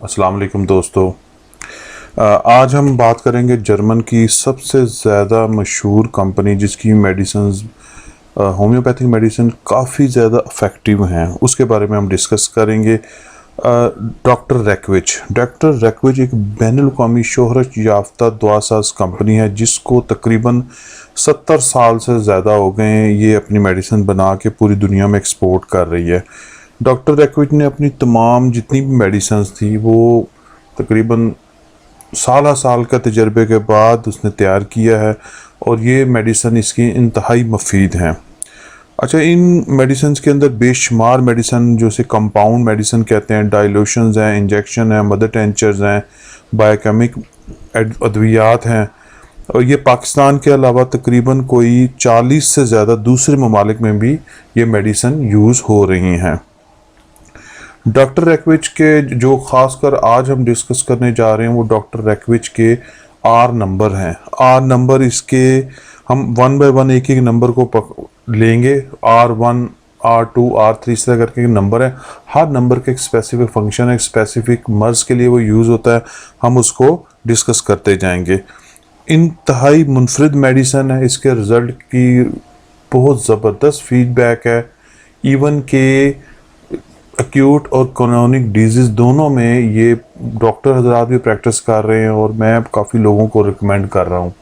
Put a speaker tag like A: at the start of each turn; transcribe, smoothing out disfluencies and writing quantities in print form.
A: अस्सलाम वालेकुम दोस्तों। आज हम बात करेंगे जर्मन की सबसे ज़्यादा मशहूर कंपनी जिसकी मेडिसिन्स होम्योपैथिक मेडिसिन काफ़ी ज़्यादा इफ़ेक्टिव हैं, उसके बारे में हम डिस्कस करेंगे। डॉक्टर रैकविच एक बैनुल-अक़वामी शोहरत याफ्ता दवासाज़ कंपनी है जिसको तकरीबन 70 साल से ज़्यादा हो गए हैं। ये अपनी मेडिसिन बना के पूरी दुनिया में एक्सपोर्ट कर रही है। डॉक्टर रैकविच ने अपनी तमाम जितनी भी मेडिसिन थी वो तकरीबन साल साल का तजर्बे के बाद उसने तैयार किया है और ये मेडिसिन इसकी इंतहाई मुफीद हैं। अच्छा, इन मेडिसिन के अंदर बेशुमार मेडिसिन जो से कंपाउंड मेडिसिन कहते हैं, डाइल्यूशंस हैं, इंजेक्शन हैं, मदर टेंचर्स हैं, बायोकेमिक अद्वियात हैं और ये पाकिस्तान के अलावा तकरीबन कोई 40 से ज़्यादा दूसरे ममालिक में भी ये मेडिसिन यूज़ हो रही हैं। डॉक्टर रैकविच के जो ख़ासकर आज हम डिस्कस करने जा रहे हैं वो डॉक्टर रैकविच के आर नंबर हैं। आर नंबर इसके हम वन बाय वन एक एक नंबर को लेंगे। R1 R2 R3 इस तरह करके नंबर है। हर नंबर का एक स्पेसिफिक फंक्शन है, स्पेसिफिक मर्ज़ के लिए वो यूज़ होता है। हम उसको डिस्कस करते जाएंगे। इंतहाई मुनफरिद मेडिसन है, इसके रिज़ल्ट की बहुत ज़बरदस्त फीडबैक है। इवन के एक्यूट और क्रोनिक डिजीज़ दोनों में ये डॉक्टर हजरात भी प्रैक्टिस कर रहे हैं और मैं काफ़ी लोगों को रिकमेंड कर रहा हूँ।